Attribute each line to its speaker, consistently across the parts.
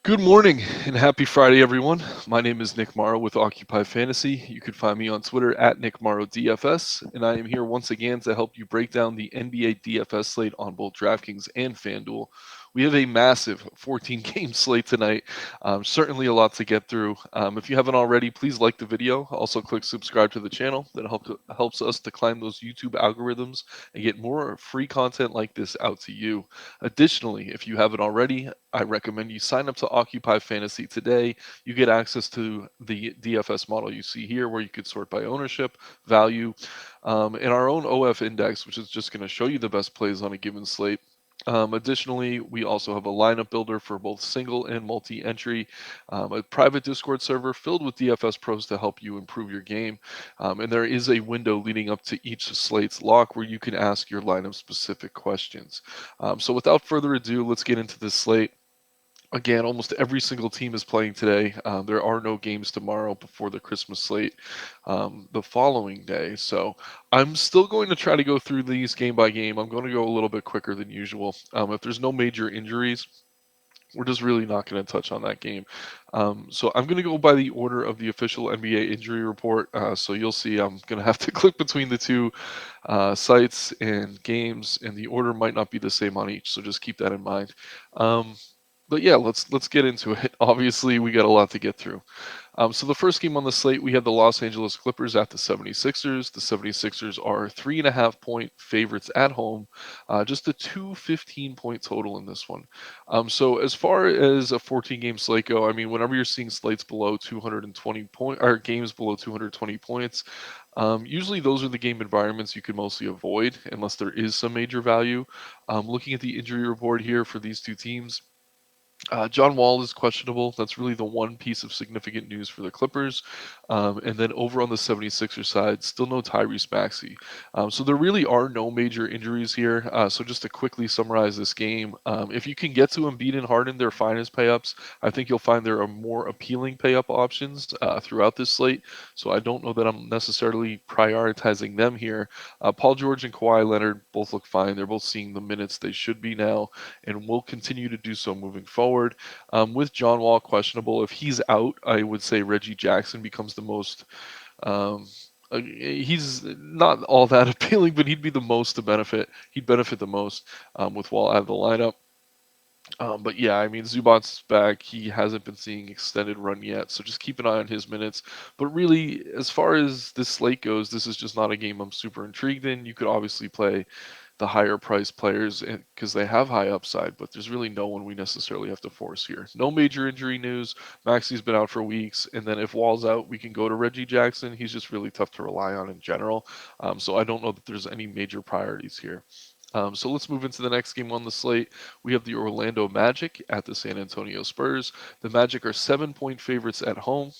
Speaker 1: Good morning and happy Friday, everyone. My name is Nick Marro with Occupy Fantasy. You can find me on Twitter at Nick Marro DFS, and I am here once again to help you break down the NBA DFS slate on both DraftKings and FanDuel. We have a massive 14 game slate tonight. Certainly a lot to get through. If you haven't already, please like the video. Also, click subscribe to the channel. That helps us to climb those YouTube algorithms and get more free content like this out to you. Additionally, if you haven't already, I recommend you sign up to Occupy Fantasy today. You get access to the DFS model you see here, where you could sort by ownership, value, and our own OF index, which is just going to show you the best plays on a given slate. Additionally, we also have a lineup builder for both single and multi entry, a private Discord server filled with DFS pros to help you improve your game. And there is a window leading up to each slate's lock where you can ask your lineup specific questions. So without further ado, let's get into this slate. Again, almost every single team is playing today. There are no games tomorrow before the Christmas slate the following day. So I'm still going to try to go through these game by game. I'm going to go a little bit quicker than usual. If there's no major injuries, we're just really not going to touch on that game. So I'm going to go by the order of the official NBA injury report. So you'll see I'm going to have to click between the two sites and games, and the order might not be the same on each. So just keep that in mind. But yeah, let's get into it. Obviously, we got a lot to get through. So the first game on the slate, we had the Los Angeles Clippers at the 76ers. The 76ers are 3.5-point favorites at home, just a 215-point total in this one. So as far as a 14-game slate go, I mean, whenever you're seeing slates below 220 point or games below 220 points, usually those are the game environments you can mostly avoid unless there is some major value. Looking at the injury report here for these two teams. John Wall is questionable. That's really the one piece of significant news for the Clippers. And then over on the 76ers side, still no Tyrese Maxey. So there really are no major injuries here. So just to quickly summarize this game, if you can get to Embiid and Harden, they're fine as payups. I think you'll find there are more appealing payup options throughout this slate. So I don't know that I'm necessarily prioritizing them here. Paul George and Kawhi Leonard both look fine. They're both seeing the minutes they should be now and will continue to do so moving forward. With John Wall questionable, if he's out, I would say Reggie Jackson becomes the most. Um, he's not all that appealing, but he'd be the most to benefit. He'd benefit the most with Wall out of the lineup. But yeah, I mean, Zubac's back. He hasn't been seeing extended run yet, so just keep an eye on his minutes. But really, as far as this slate goes, this is just not a game I'm super intrigued in. You could obviously play the higher price players because they have high upside, but there's really no one we necessarily have to force here. No major injury news. Maxi's been out for weeks, and then if Wall's out, we can go to Reggie Jackson. He's just really tough to rely on in general. So I don't know that there's any major priorities here. So let's move into the next game on the slate. We have the Orlando Magic at the San Antonio Spurs. The Magic are 7-point favorites at home.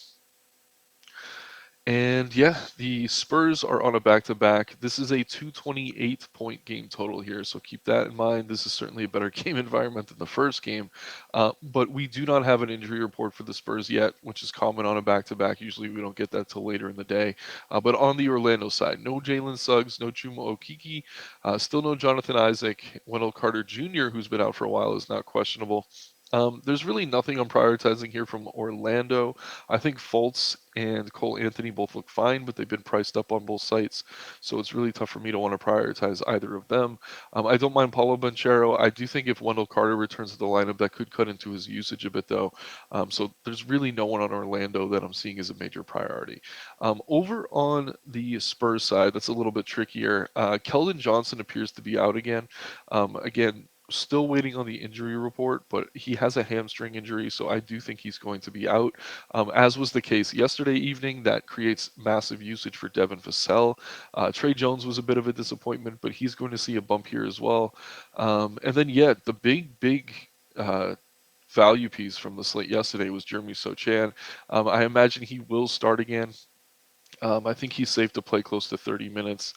Speaker 1: And yeah, the Spurs are on a back-to-back. This is a 228-point game total here, so keep that in mind. This is certainly a better game environment than the first game. But we do not have an injury report for the Spurs yet, which is common on a back-to-back. Usually we don't get that till later in the day. But on the Orlando side, no Jalen Suggs, no Chuma Okeke, still no Jonathan Isaac. Wendell Carter Jr., who's been out for a while, is now questionable. There's really nothing I'm prioritizing here from Orlando. I think Fultz and Cole Anthony both look fine, but they've been priced up on both sites, so it's really tough for me to want to prioritize either of them. I don't mind Paulo Banchero. I do think if Wendell Carter returns to the lineup, that could cut into his usage a bit, though. So there's really no one on Orlando that I'm seeing as a major priority. Over on the Spurs side, that's a little bit trickier. Keldon Johnson appears to be out again. Again, still waiting on the injury report, but he has a hamstring injury, so I do think he's going to be out. As was the case yesterday evening, that creates massive usage for Devin Vassell. Trey Jones was a bit of a disappointment, but he's going to see a bump here as well. And then, yeah, the big value piece from the slate yesterday was Jeremy Sochan. I imagine he will start again. I think he's safe to play close to 30 minutes.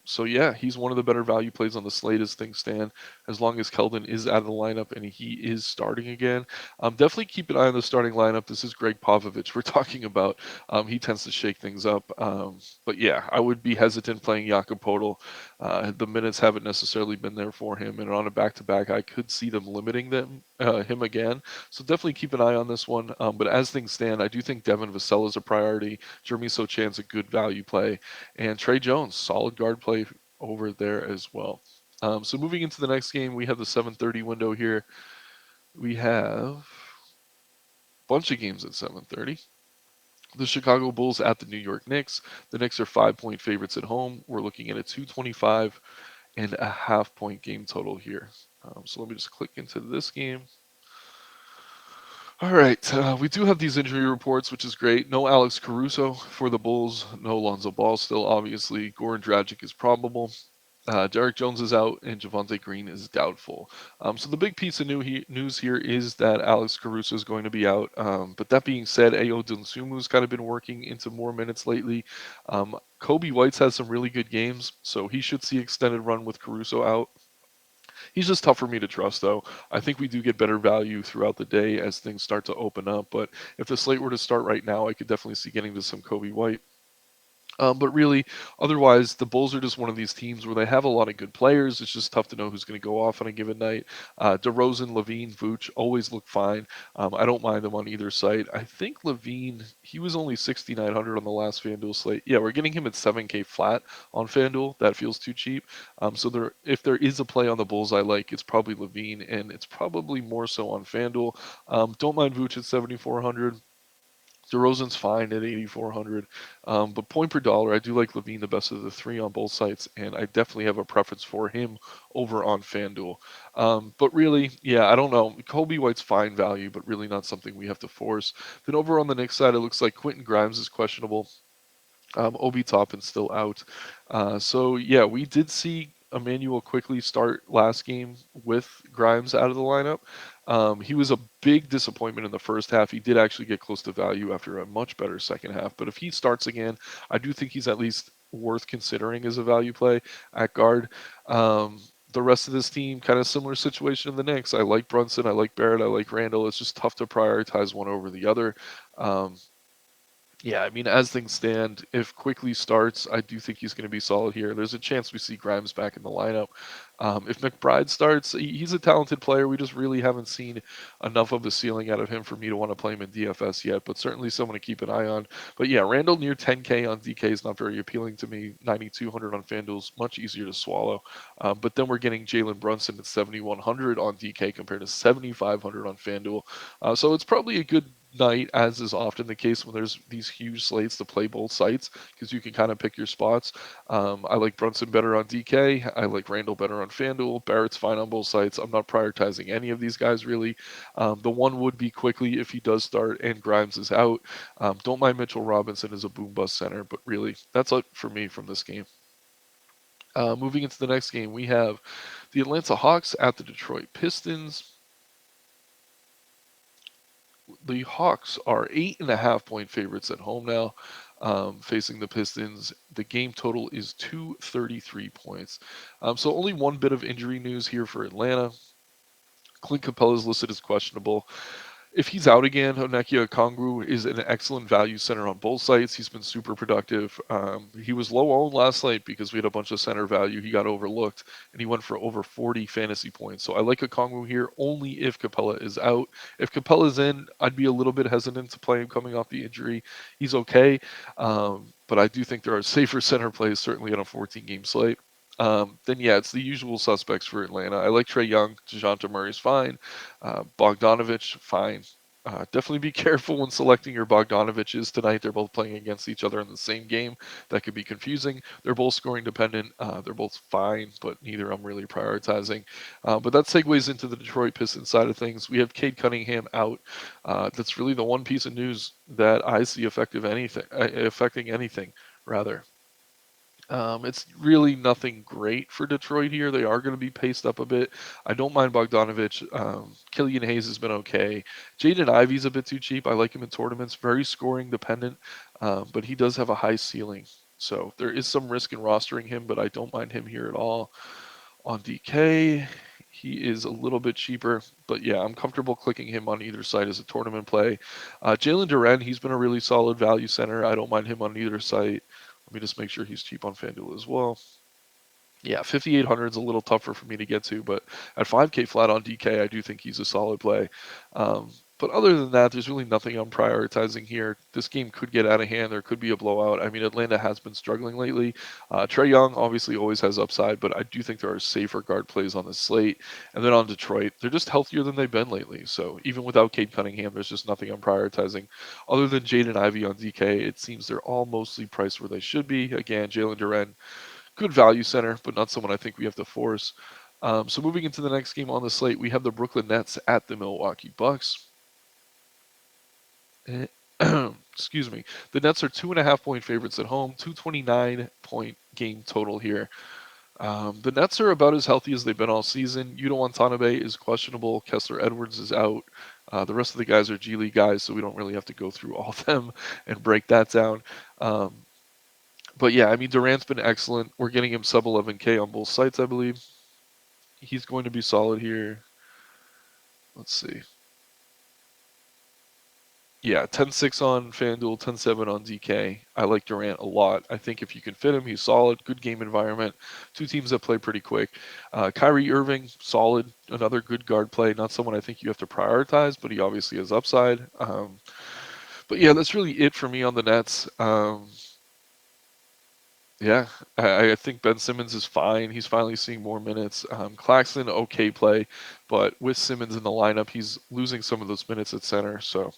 Speaker 1: So yeah, he's one of the better value plays on the slate as things stand. As long as Keldon is out of the lineup and he is starting again, definitely keep an eye on the starting lineup. This is Greg Popovich we're talking about. He tends to shake things up. But yeah, I would be hesitant playing Jakob Poeltl. The minutes haven't necessarily been there for him, and on a back-to-back, I could see them limiting him again. So definitely keep an eye on this one. But as things stand, I do think Devin Vassell is a priority. Jeremy Sochan's a good value play, and Trey Jones, solid guard play over there as well. So moving into the next game, we have the 7:30 window here. We have a bunch of games at 7:30. The Chicago Bulls at the New York Knicks. The Knicks are 5-point favorites at home. We're looking at a 225.5 point game total here. So let me just click into this game. All right, we do have these injury reports, which is great. No Alex Caruso for the Bulls. No Lonzo Ball still, obviously. Goran Dragic is probable. Derek Jones is out, and Javonte Green is doubtful. So the big piece of news here is that Alex Caruso is going to be out. But that being said, Ayo Dosunmu's kind of been working into more minutes lately. Kobe White's had some really good games, so he should see extended run with Caruso out. He's just tough for me to trust, though. I think we do get better value throughout the day as things start to open up. But if the slate were to start right now, I could definitely see getting to some Kobe White. But really, otherwise, the Bulls are just one of these teams where they have a lot of good players. It's just tough to know who's going to go off on a given night. DeRozan, Levine, Vooch always look fine. I don't mind them on either site. I think Levine, he was only 6,900 on the last FanDuel slate. Yeah, we're getting him at 7K flat on FanDuel. That feels too cheap. So if there is a play on the Bulls I like, it's probably Levine, and it's probably more so on FanDuel. Don't mind Vooch at 7,400. DeRozan's fine at 8,400. But point per dollar, I do like Levine the best of the three on both sites, and I definitely have a preference for him over on FanDuel. But really, yeah, I don't know. Kobe White's fine value, but really not something we have to force. Then over on the Knicks side, it looks like Quentin Grimes is questionable. Obi Toppin's still out. So yeah, we did see Emmanuel quickly start last game with Grimes out of the lineup. He was a big disappointment in the first half. He did actually get close to value after a much better second half. But if he starts again, I do think he's at least worth considering as a value play at guard. The rest of this team, kind of similar situation in the Knicks. I like Brunson, I like Barrett, I like Randall. It's just tough to prioritize one over the other. Um, yeah, I mean, as things stand, if Quickly starts, I do think he's going to be solid here. There's a chance we see Grimes back in the lineup. If McBride starts, he's a talented player. We just really haven't seen enough of a ceiling out of him for me to want to play him in DFS yet, but certainly someone to keep an eye on. But yeah, Randall near 10K on DK is not very appealing to me. 9,200 on FanDuel is much easier to swallow. But then we're getting Jalen Brunson at 7,100 on DK compared to 7,500 on FanDuel. So it's probably a good night, as is often the case when there's these huge slates to play both sites, because you can kind of pick your spots. I like Brunson better on DK. I like Randall better on FanDuel. Barrett's fine on both sites. I'm not prioritizing any of these guys really. The one would be Quickly if he does start and Grimes is out. Don't mind Mitchell Robinson as a boom bust center, but really that's it for me from this game. Moving into the next game, we have the Atlanta Hawks at the Detroit Pistons. The Hawks are 8.5 point favorites at home now, facing the Pistons. The game total is 233 points. So only one bit of injury news here for Atlanta. Clint Capella is listed as questionable. If he's out again, Onyeka Okongwu is an excellent value center on both sites. He's been super productive. He was low owned last night because we had a bunch of center value. He got overlooked, and he went for over 40 fantasy points. So I like Okongwu here only if Capella is out. If Capella's in, I'd be a little bit hesitant to play him coming off the injury. He's okay, but I do think there are safer center plays, certainly on a 14-game slate. Then yeah, it's the usual suspects for Atlanta. I like Trae Young. DeJounte Murray's fine. Bogdanovich, fine. Definitely be careful when selecting your Bogdanoviches tonight. They're both playing against each other in the same game. That could be confusing. They're both scoring dependent. They're both fine, but neither I'm really prioritizing. But that segues into the Detroit Pistons side of things. We have Cade Cunningham out. That's really the one piece of news that I see affecting anything, rather. It's really nothing great for Detroit here. They are going to be paced up a bit. I don't mind Bogdanovich. Killian Hayes has been okay. Jaden Ivey's a bit too cheap. I like him in tournaments. Very scoring dependent, but he does have a high ceiling. So there is some risk in rostering him, but I don't mind him here at all. On DK, he is a little bit cheaper, but yeah, I'm comfortable clicking him on either side as a tournament play. Jalen Duren, he's been a really solid value center. I don't mind him on either side. Let me just make sure he's cheap on FanDuel as well. Yeah, 5,800 is a little tougher for me to get to, but at 5K flat on DK, I do think he's a solid play. But other than that, there's really nothing I'm prioritizing here. This game could get out of hand. There could be a blowout. I mean, Atlanta has been struggling lately. Trae Young obviously always has upside, but I do think there are safer guard plays on the slate. And then on Detroit, they're just healthier than they've been lately. So even without Cade Cunningham, there's just nothing I'm prioritizing. Other than Jaden Ivey on DK, it seems they're all mostly priced where they should be. Again, Jalen Duren, good value center, but not someone I think we have to force. So moving into the next game on the slate, we have the Brooklyn Nets at the Milwaukee Bucks. Excuse me. The Nets are 2.5 point favorites at home, 229-point game total here. The Nets are about as healthy as they've been all season. Yuta Watanabe is questionable. Kessler Edwards is out. The rest of the guys are G League guys, so we don't really have to go through all of them and break that down. But yeah, I mean, Durant's been excellent. We're getting him sub 11K on both sites, I believe. He's going to be solid here. Let's see. Yeah, 10-6 on FanDuel, 10-7 on DK. I like Durant a lot. I think if you can fit him, he's solid. Good game environment. Two teams that play pretty quick. Kyrie Irving, solid. Another good guard play. Not someone I think you have to prioritize, but he obviously has upside. But yeah, that's really it for me on the Nets. Yeah, I think Ben Simmons is fine. He's finally seeing more minutes. Claxton, okay play, but with Simmons in the lineup, he's losing some of those minutes at center. So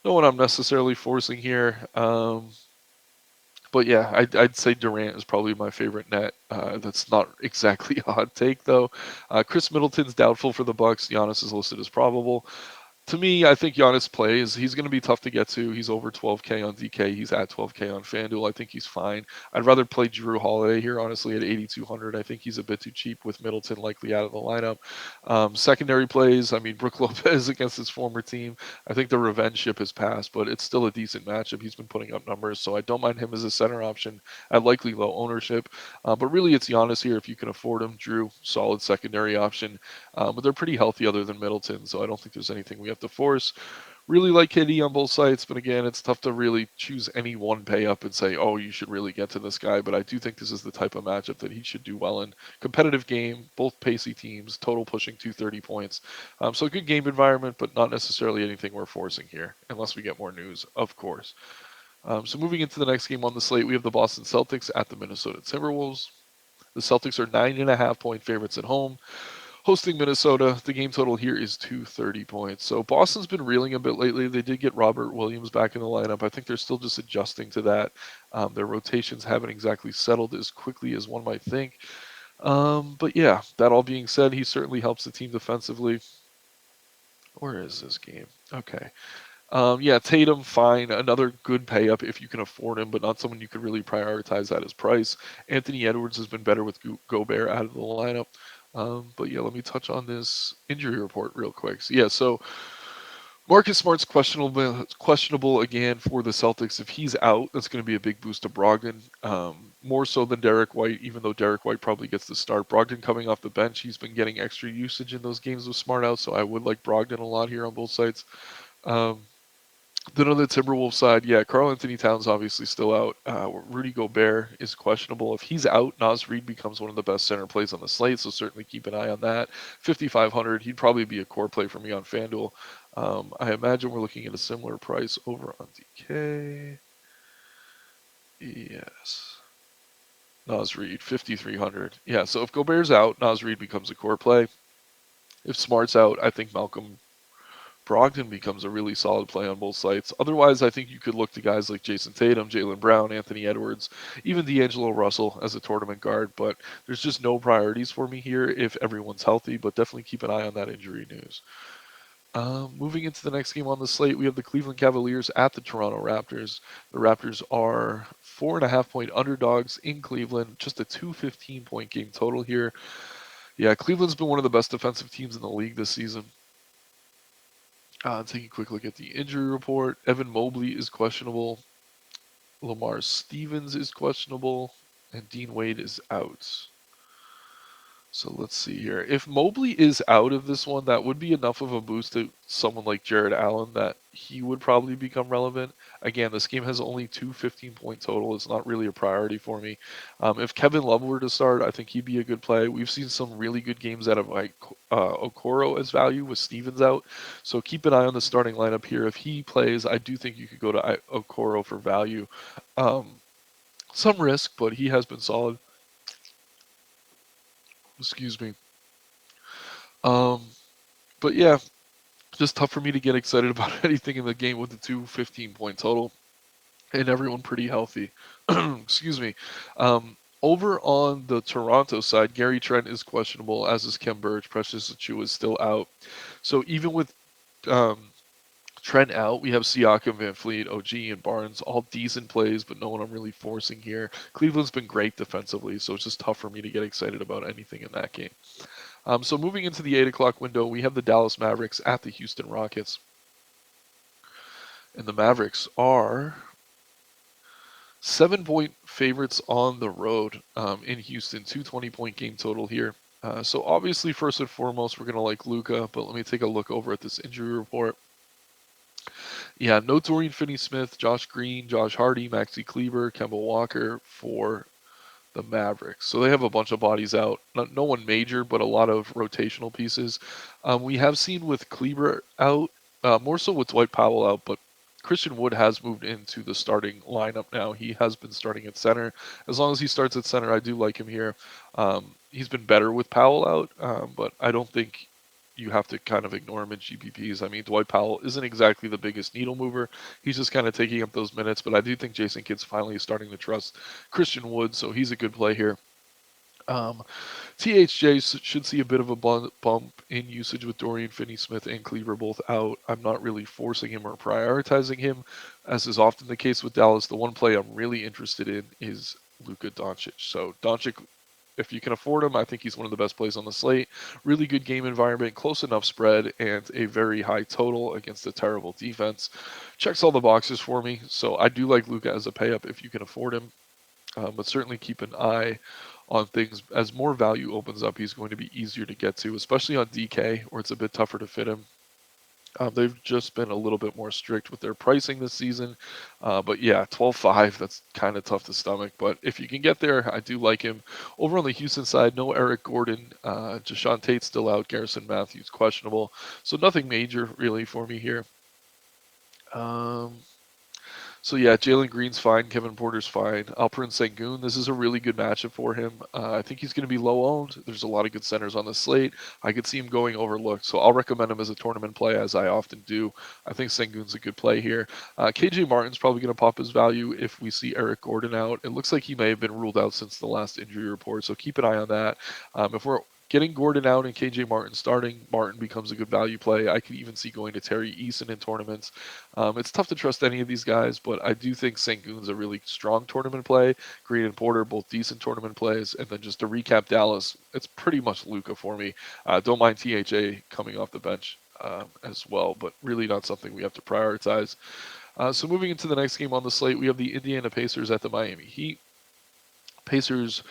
Speaker 1: no one I'm necessarily forcing here. But yeah, I'd say Durant is probably my favorite net. That's not exactly a hot take though. Chris Middleton's doubtful for the Bucks. Giannis is listed as probable. To me, I think Giannis plays. He's going to be tough to get to. He's over 12K on DK. He's at 12K on FanDuel. I think he's fine. I'd rather play Drew Holiday here, honestly, at 8,200. I think he's a bit too cheap with Middleton likely out of the lineup. Secondary plays, I mean, Brook Lopez against his former team. I think the revenge ship has passed, but it's still a decent matchup. He's been putting up numbers, so I don't mind him as a center option at likely low ownership. But really, it's Giannis here if you can afford him. Drew, solid secondary option. But they're pretty healthy other than Middleton, so I don't think there's anything we have to force. Really like KD on both sides, but again, it's tough to really choose any one pay up and say, oh, you should really get to this guy. But I do think this is the type of matchup that he should do well in. Competitive game, both pacey teams, total pushing 230 points. So a good game environment, but not necessarily anything we're forcing here, unless we get more news, of course. So moving into the next game on the slate, we have the Boston Celtics at the Minnesota Timberwolves. The Celtics are 9.5 point favorites at home. Hosting Minnesota, the game total here is 230 points. So Boston's been reeling a bit lately. They did get Robert Williams back in the lineup. I think they're still just adjusting to that. Their rotations haven't exactly settled as quickly as one might think. But yeah, that all being said, he certainly helps the team defensively. Where is this game? Okay. Yeah, Tatum, fine. Another good pay up if you can afford him, but not someone you could really prioritize at his price. Anthony Edwards has been better with Gobert out of the lineup. But yeah, let me touch on this injury report real quick. So Marcus Smart's questionable again for the Celtics. If he's out, that's going to be a big boost to Brogdon. More so than Derek White, even though Derek White probably gets the start. Brogdon coming off the bench, he's been getting extra usage in those games with Smart out, so I would like Brogdon a lot here on both sides. Then on the Timberwolves side, yeah, Karl Anthony Towns obviously still out. Rudy Gobert is questionable. If he's out, Naz Reid becomes one of the best center plays on the slate, so certainly keep an eye on that. 5,500, he'd probably be a core play for me on FanDuel. I imagine we're looking at a similar price over on DK. Yes. Naz Reid, 5,300. Yeah, so if Gobert's out, Naz Reid becomes a core play. If Smart's out, I think Malcolm Brogdon becomes a really solid play on both sites. Otherwise, I think you could look to guys like Jason Tatum, Jaylen Brown, Anthony Edwards, even D'Angelo Russell as a tournament guard. But there's just no priorities for me here if everyone's healthy. But definitely keep an eye on that injury news. Moving into the next game on the slate, we have the Cleveland Cavaliers at the Toronto Raptors. The Raptors are 4.5-point underdogs in Cleveland, just a 215-point game total here. Yeah, Cleveland's been one of the best defensive teams in the league this season. Taking a quick look at the injury report. Evan Mobley is questionable. Lamar Stevens is questionable. And Dean Wade is out. So let's see here. If Mobley is out of this one, that would be enough of a boost to someone like Jared Allen that he would probably become relevant. Again, this game has only two 15-point total. It's not really a priority for me. If Kevin Love were to start, I think he'd be a good play. We've seen some really good games out of like Okoro as value with Stevens out. So keep an eye on the starting lineup here. If he plays, I do think you could go to Okoro for value. Some risk, but he has been solid. Excuse me. Um, but yeah, just tough for me to get excited about anything in the game with the two 15-point total and everyone pretty healthy. Excuse me. Over on the Toronto side, Gary Trent is questionable, as is Kem Burge. Precious Achiuwa is still out. So even with um, Trent out, we have Siakam, Van Fleet, OG, and Barnes, all decent plays, but no one I'm really forcing here. Cleveland's been great defensively, so it's just tough for me to get excited about anything in that game. So moving into the 8 o'clock window, we have the Dallas Mavericks at the Houston Rockets. And the Mavericks are 7-point favorites on the road in Houston, 220-point game total here. So obviously, first and foremost, we're going to like Luka, but let me take a look over at this injury report. Yeah, no Dorian Finney-Smith, Josh Green, Josh Hardy, Maxi Kleber, Kemba Walker for the Mavericks. So they have a bunch of bodies out. No one major, but a lot of rotational pieces. We have seen with Kleber out, more so with Dwight Powell out, but Christian Wood has moved into the starting lineup now. He has been starting at center. As long as he starts at center, I do like him here. He's been better with Powell out, but I don't think you have to kind of ignore him in GPPs. I mean, Dwight Powell isn't exactly the biggest needle mover. He's just kind of taking up those minutes, but I do think Jason Kidd's finally starting to trust Christian Wood, so he's a good play here. THJ should see a bit of a bump in usage with Dorian Finney-Smith and Kleber both out. I'm not really forcing him or prioritizing him, as is often the case with Dallas. The one play I'm really interested in is Luka Doncic. So Doncic, if you can afford him, I think he's one of the best plays on the slate. Really good game environment, close enough spread, and a very high total against a terrible defense. Checks all the boxes for me, so I do like Luka as a pay-up if you can afford him. But certainly keep an eye on things. As more value opens up, he's going to be easier to get to, especially on DK, where it's a bit tougher to fit him. They've just been a little bit more strict with their pricing this season. But yeah, 12.5, that's kind of tough to stomach. But if you can get there, I do like him. Over on the Houston side, no Eric Gordon. Jashawn Tate's still out. Garrison Matthews questionable. So nothing major really for me here. So yeah, Jalen Green's fine. Kevin Porter's fine. Alperen Sengun, this is a really good matchup for him. I think he's going to be low owned. There's a lot of good centers on the slate. I could see him going overlooked, so I'll recommend him as a tournament play, as I often do. I think Sengun's a good play here. KJ Martin's probably going to pop his value if we see Eric Gordon out. It looks like he may have been ruled out since the last injury report, so keep an eye on that. If we're getting Gordon out and KJ Martin starting, Martin becomes a good value play. I could even see going to Terry Eason in tournaments. It's tough to trust any of these guys, but I do think Sengun's a really strong tournament play. Green and Porter, both decent tournament plays. And then just to recap Dallas, it's pretty much Luka for me. Don't mind THA coming off the bench as well, but really not something we have to prioritize. So moving into the next game on the slate, we have the Indiana Pacers at the Miami Heat. Pacers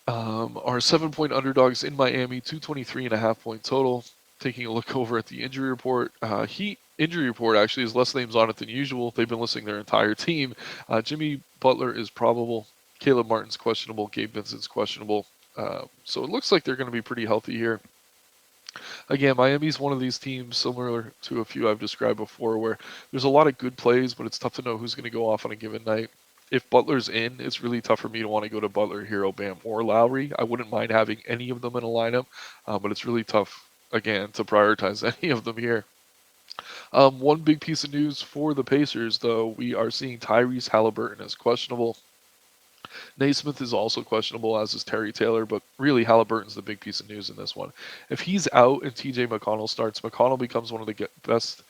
Speaker 1: are 7-point underdogs in Miami, 223.5-point total. Taking a look over at the injury report, Heat injury report actually has less names on it than usual. They've been listing their entire team. Jimmy Butler is probable. Caleb Martin's questionable. Gabe Vincent's questionable. So it looks like they're going to be pretty healthy here. Again, Miami's one of these teams similar to a few I've described before where there's a lot of good plays, but it's tough to know who's going to go off on a given night. If Butler's in, it's really tough for me to want to go to Butler, Hero, Bam, or Lowry. I wouldn't mind having any of them in a lineup, but it's really tough, again, to prioritize any of them here. One big piece of news for the Pacers, though, we are seeing Tyrese Halliburton as questionable. Naismith is also questionable, as is Terry Taylor, but really Halliburton's the big piece of news in this one. If he's out and TJ McConnell starts, McConnell becomes one of the best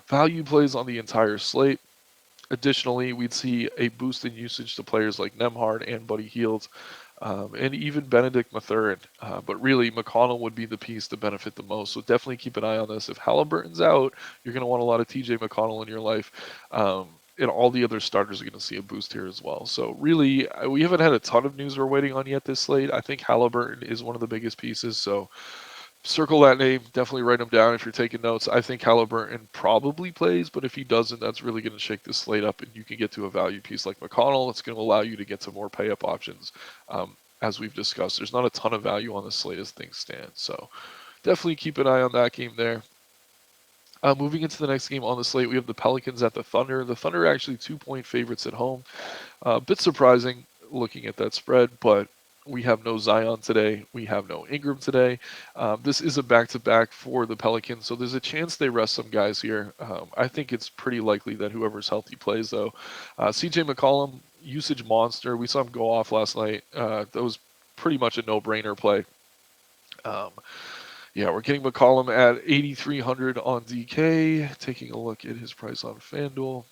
Speaker 1: value plays on the entire slate. Additionally, we'd see a boost in usage to players like Nemhard and Buddy Hield, and even Benedict Mathurin. But really, McConnell would be the piece to benefit the most. So definitely keep an eye on this. If Halliburton's out, you're going to want a lot of TJ McConnell in your life. And all the other starters are going to see a boost here as well. So really, we haven't had a ton of news we're waiting on yet this slate. I think Halliburton is one of the biggest pieces. So circle that name. Definitely write him down if you're taking notes. I think Halliburton probably plays, but if he doesn't, that's really going to shake this slate up, and you can get to a value piece like McConnell. It's going to allow you to get to more pay-up options. As we've discussed, there's not a ton of value on the slate as things stand. So definitely keep an eye on that game there. Moving into the next game on the slate, we have the Pelicans at the Thunder. The Thunder are actually 2-point favorites at home. A bit surprising looking at that spread, but we have no Zion today. We have no Ingram today. This is a back-to-back for the Pelicans, so there's a chance they rest some guys here. I think it's pretty likely that whoever's healthy plays, though. CJ McCollum, usage monster. We saw him go off last night. That was pretty much a no-brainer play. Yeah, we're getting McCollum at 8,300 on DK. Taking a look at his price on FanDuel.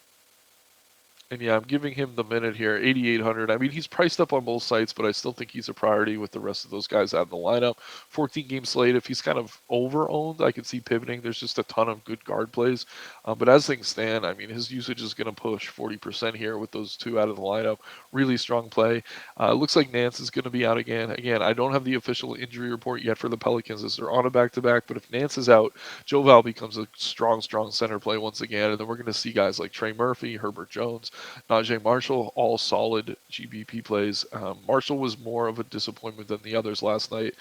Speaker 1: And yeah, I'm giving him the minute here, 8,800. I mean, he's priced up on both sites, but I still think he's a priority with the rest of those guys out in the lineup. 14-game slate. If he's kind of over-owned, I could see pivoting. There's just a ton of good guard plays. But as things stand, I mean, his usage is going to push 40% here with those two out of the lineup. Really strong play. Looks like Nance is going to be out again. Again, I don't have the official injury report yet for the Pelicans as they're on a back-to-back, but if Nance is out, Joe Val becomes a strong center play once again. And then we're going to see guys like Trey Murphy, Herbert Jones, Najee Marshall, all solid GBP plays. Marshall was more of a disappointment than the others last night.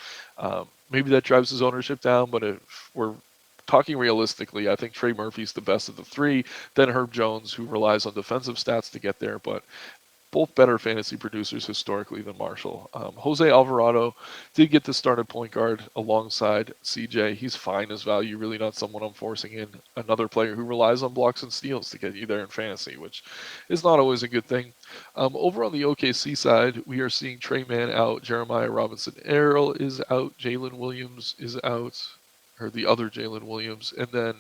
Speaker 1: Maybe that drives his ownership down, but if we're talking realistically, I think Trey Murphy's the best of the three, then Herb Jones, who relies on defensive stats to get there, but both better fantasy producers historically than Marshall. Jose Alvarado did get the started point guard alongside CJ. He's fine as value, really not someone I'm forcing in. Another player who relies on blocks and steals to get you there in fantasy, which is not always a good thing. Over on the OKC side, we are seeing Trey Mann out, Jeremiah Robinson Earl is out, Jalen Williams is out, or the other Jalen Williams, and then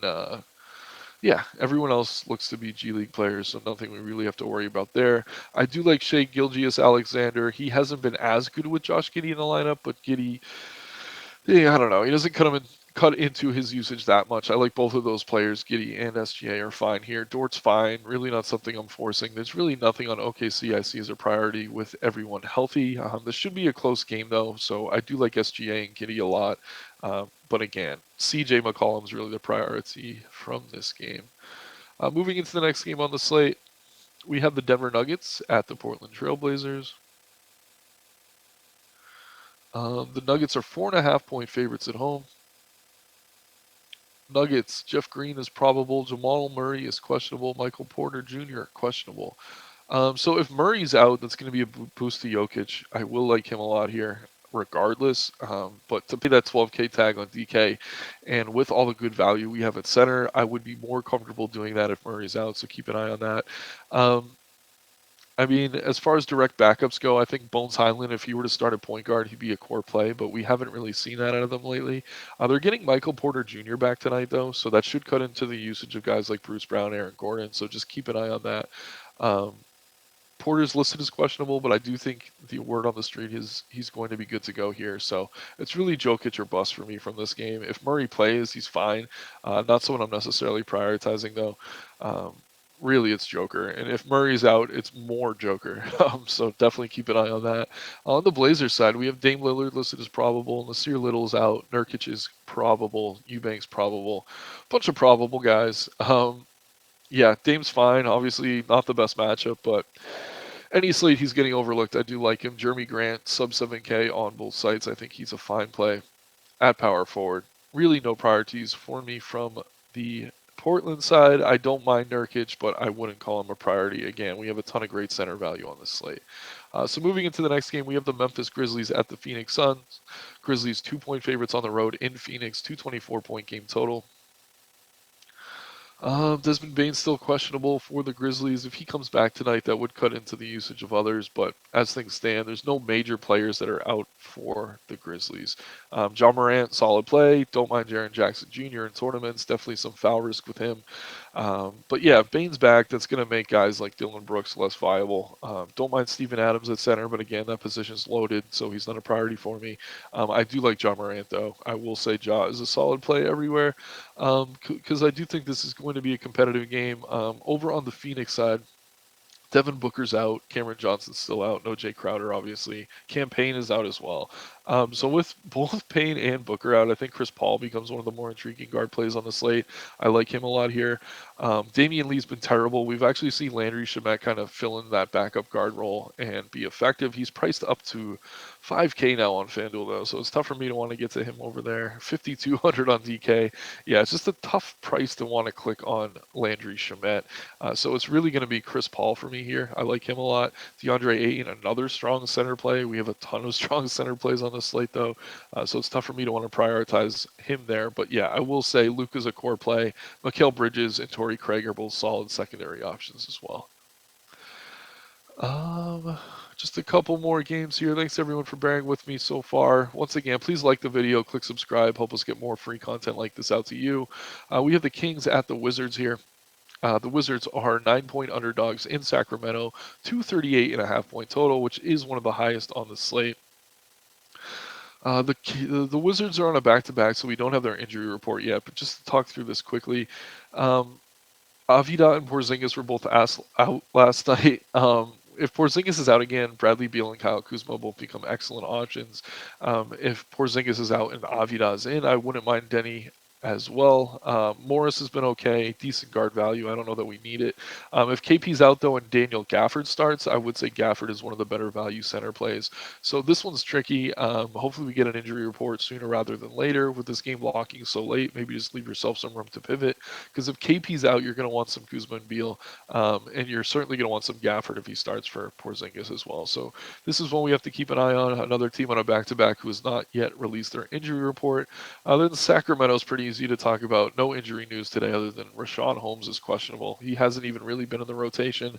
Speaker 1: yeah, everyone else looks to be G League players, so nothing we really have to worry about there. I do like Shea Gilgeous-Alexander. He hasn't been as good with Josh Giddey in the lineup, but Giddey, yeah, I don't know. He doesn't cut into his usage that much. I like both of those players. Giddey and SGA are fine here. Dort's fine. Really not something I'm forcing. There's really nothing on OKC I see as a priority with everyone healthy. This should be a close game, though, so I do like SGA and Giddey a lot. But again, CJ McCollum's really the priority from this game. Moving into the next game on the slate, we have the Denver Nuggets at the Portland Trailblazers. The Nuggets are 4.5-point favorites at home. Nuggets, Jeff Green is probable. Jamal Murray is questionable. Michael Porter Jr. questionable. So if Murray's out, that's going to be a boost to Jokic. I will like him a lot here regardless. But to pay that 12K tag on DK, and with all the good value we have at center, I would be more comfortable doing that if Murray's out, so keep an eye on that. I mean, as far as direct backups go, I think Bones Highland, if he were to start at point guard, he'd be a core play, but we haven't really seen that out of them lately. They're getting Michael Porter Jr. back tonight, though, so that should cut into the usage of guys like Bruce Brown, Aaron Gordon, so just keep an eye on that. Porter's listed as questionable, but I do think the word on the street is he's going to be good to go here. So it's really Jokic or bust for me from this game. If Murray plays, he's fine. Not someone I'm necessarily prioritizing, though. Really, it's Joker. And if Murray's out, it's more Joker. So definitely keep an eye on that. On the Blazers side, we have Dame Lillard listed as probable. Nasir Little's out. Nurkic is probable. Eubanks probable. Bunch of probable guys. Yeah, Dame's fine. Obviously, not the best matchup, but any slate he's getting overlooked, I do like him. Jeremy Grant, sub 7K on both sites. I think he's a fine play at power forward. Really no priorities for me from the Portland side. I don't mind Nurkic, but I wouldn't call him a priority. Again, we have a ton of great center value on this slate. So moving into the next game, we have the Memphis Grizzlies at the Phoenix Suns. Grizzlies 2-point favorites on the road in Phoenix, 224-point game total. Desmond Bane's still questionable for the Grizzlies. If he comes back tonight, that would cut into the usage of others. But as things stand, there's no major players that are out for the Grizzlies. John Morant, solid play. Don't mind Jaren Jackson Jr. in tournaments. Definitely some foul risk with him. But yeah, if Bane's back, that's going to make guys like Dylan Brooks less viable. Don't mind Steven Adams at center, but again, that position's loaded, so he's not a priority for me. I do like John Morant, though. I will say Ja is a solid play everywhere because I do think this is going to be a competitive game. Over on the Phoenix side, Devin Booker's out. Cameron Johnson's still out. No Jay Crowder, obviously. Cam Payne is out as well. So with both Payne and Booker out, I think Chris Paul becomes one of the more intriguing guard plays on the slate. I like him a lot here. Damian Lee's been terrible. We've actually seen Landry Shamet kind of fill in that backup guard role and be effective. He's priced up to 5K now on FanDuel, though, so it's tough for me to want to get to him over there. 5,200 on DK. Yeah, it's just a tough price to want to click on Landry Shamet. So it's really going to be Chris Paul for me here. I like him a lot. DeAndre Ayton, another strong center play. We have a ton of strong center plays on the slate, though, so it's tough for me to want to prioritize him there. But yeah, I will say Luka's a core play. Mikal Bridges and Torrey Craig are both solid secondary options as well. Just a couple more games here. Thanks everyone for bearing with me so far. Once again, please like the video, click subscribe, help us get more free content like this out to you. We have the Kings at the Wizards here. The Wizards are 9-point underdogs in Sacramento, 238.5 point total, which is one of the highest on the slate. The Wizards are on a back-to-back, so we don't have their injury report yet. But just to talk through this quickly, Avdija and Porzingis were both out last night. If Porzingis is out again, Bradley Beal and Kyle Kuzma both become excellent options. If Porzingis is out and Avdija is in, I wouldn't mind Denny as well. Morris has been okay, decent guard value. I don't know that we need it. If KP's out though and Daniel Gafford starts, I would say Gafford is one of the better value center plays. So this one's tricky. Hopefully we get an injury report sooner rather than later. With this game locking so late, maybe just leave yourself some room to pivot. Because if KP's out, you're going to want some Kuzma and Beal, and you're certainly going to want some Gafford if he starts for Porzingis as well. So this is one we have to keep an eye on. Another team on a back-to-back who has not yet released their injury report. Then Sacramento's pretty easy to talk about. No injury news today other than Rashawn Holmes is questionable. He hasn't even really been in the rotation.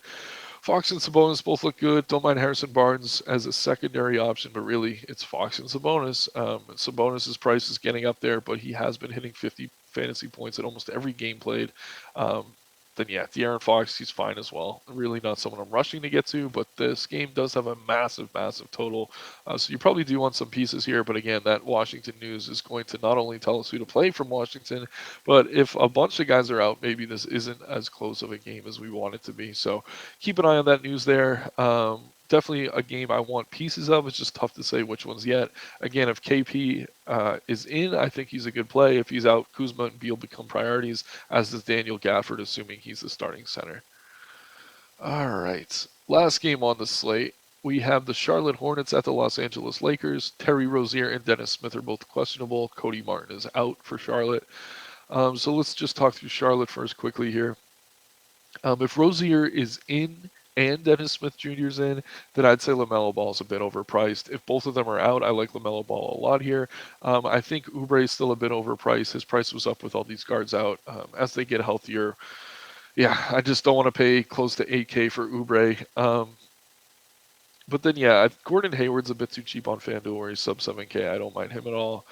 Speaker 1: Fox and Sabonis both look good. Don't mind Harrison Barnes as a secondary option, but really it's Fox and Sabonis. Sabonis' price is getting up there, but he has been hitting 50 fantasy points at almost every game played. Then yeah, De'Aaron Fox, he's fine as well. Really not someone I'm rushing to get to, but this game does have a massive, massive total. So you probably do want some pieces here, but again, that Washington news is going to not only tell us who to play from Washington, but if a bunch of guys are out, maybe this isn't as close of a game as we want it to be. So keep an eye on that news there. Definitely a game I want pieces of. It's just tough to say which ones yet. Again, if KP is in, I think he's a good play. If he's out, Kuzma and Beal become priorities, as does Daniel Gafford, assuming he's the starting center. All right. Last game on the slate. We have the Charlotte Hornets at the Los Angeles Lakers. Terry Rozier and Dennis Smith are both questionable. Cody Martin is out for Charlotte. So let's just talk through Charlotte first quickly here. If Rozier is in and Dennis Smith Jr. is in, then I'd say LaMelo Ball is a bit overpriced. If both of them are out, I like LaMelo Ball a lot here. I think Oubre is still a bit overpriced. His price was up with all these guards out. As they get healthier, yeah, I just don't want to pay close to 8K for Oubre. But then, yeah, Gordon Hayward's a bit too cheap on FanDuel where he's sub 7K. I don't mind him at all.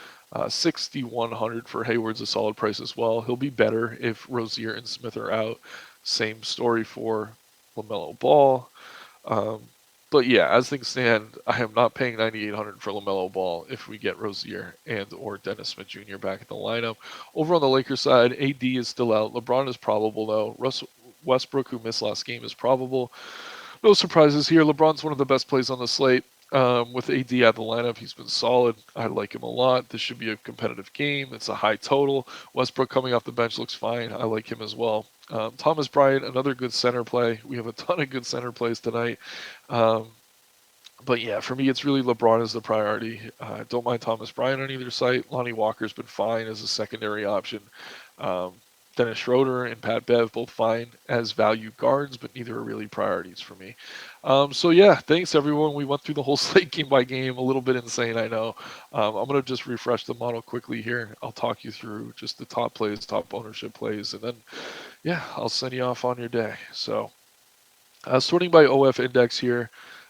Speaker 1: 6,100 for Hayward's a solid price as well. He'll be better if Rozier and Smith are out. Same story for LaMelo Ball. But yeah, as things stand, I am not paying 9,800 for LaMelo Ball if we get Rozier and or Dennis Smith Jr. back in the lineup. Over on the Lakers side, AD is still out. LeBron is probable, though. Russ Westbrook, who missed last game, is probable. No surprises here. LeBron's one of the best plays on the slate. With AD out of the lineup, he's been solid. I like him a lot. This should be a competitive game. It's a high total. Westbrook coming off the bench looks fine. I like him as well. Thomas Bryant, another good center play. We have a ton of good center plays tonight. But yeah, for me, it's really LeBron is the priority. Don't mind Thomas Bryant on either site. Lonnie Walker's been fine as a secondary option. Dennis Schroeder and Pat Bev both fine as value guards, but neither are really priorities for me. So yeah, thanks everyone. We went through the whole slate game by game, a little bit insane, I know. I'm gonna just refresh the model quickly here. I'll talk you through just the top plays, top ownership plays, and then yeah, I'll send you off on your day. So sorting by OF index here.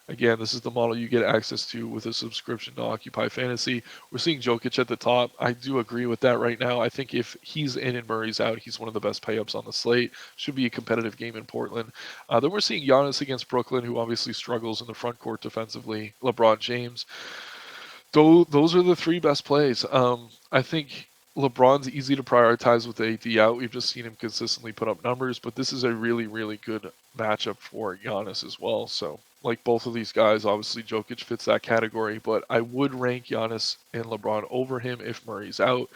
Speaker 1: Again, this is the model you get access to with a subscription to Occupy Fantasy. We're seeing Jokic at the top. I do agree with that right now. I think if he's in and Murray's out, he's one of the best pay-ups on the slate. Should be a competitive game in Portland. Then we're seeing Giannis against Brooklyn, who obviously struggles in the front court defensively. LeBron James. Those are the three best plays. I think LeBron's easy to prioritize with the AD out. We've just seen him consistently put up numbers, but this is a really, really good matchup for Giannis as well. So, like both of these guys, obviously Jokic fits that category, but I would rank Giannis and LeBron over him if Murray's out.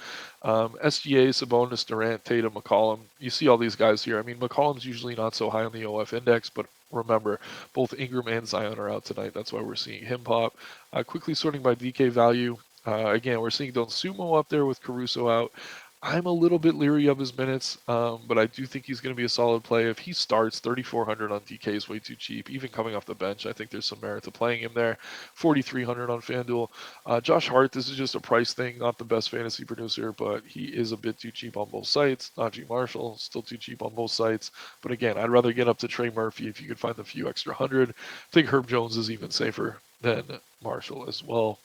Speaker 1: SGA, Sabonis, Durant, Tatum, McCollum. You see all these guys here. I mean, McCollum's usually not so high on the OF index, but remember, both Ingram and Zion are out tonight. That's why we're seeing him pop. Quickly sorting by DK value. Again, we're seeing Don Sumo up there with Caruso out. I'm a little bit leery of his minutes, but I do think he's going to be a solid play. If he starts, 3,400 on DK is way too cheap. Even coming off the bench, I think there's some merit to playing him there. 4,300 on FanDuel. Josh Hart, this is just a price thing, not the best fantasy producer, but he is a bit too cheap on both sites. Najee Marshall, still too cheap on both sites. But again, I'd rather get up to Trey Murphy if you could find a few extra hundred. I think Herb Jones is even safer than Marshall as well.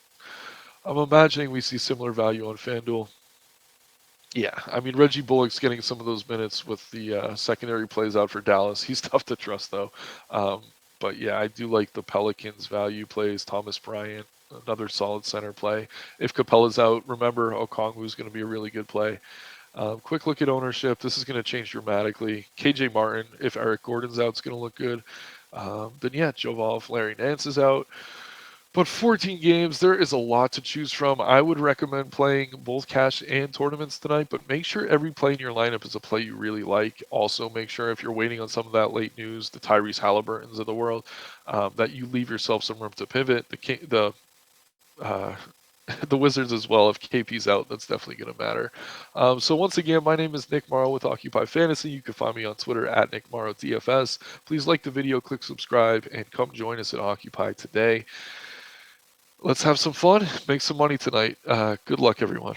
Speaker 1: I'm imagining we see similar value on FanDuel. Yeah, I mean, Reggie Bullock's getting some of those minutes with the secondary plays out for Dallas. He's tough to trust, though. But yeah, I do like the Pelicans value plays. Thomas Bryant, another solid center play. If Capella's out, remember Okongwu is going to be a really good play. Quick look at ownership. This is going to change dramatically. KJ Martin, if Eric Gordon's out, is going to look good. Then yeah, Joval, if Larry Nance is out. But 14 games, there is a lot to choose from. I would recommend playing both cash and tournaments tonight, but make sure every play in your lineup is a play you really like. Also, make sure if you're waiting on some of that late news, the Tyrese Halliburtons of the world, that you leave yourself some room to pivot. Uh, the Wizards as well. If KP's out, that's definitely going to matter. So once again, my name is Nick Marro with Occupy Fantasy. You can find me on Twitter at Nick Marro DFS. Please like the video, click subscribe, and come join us at Occupy today. Let's have some fun, make some money tonight. Good luck, everyone.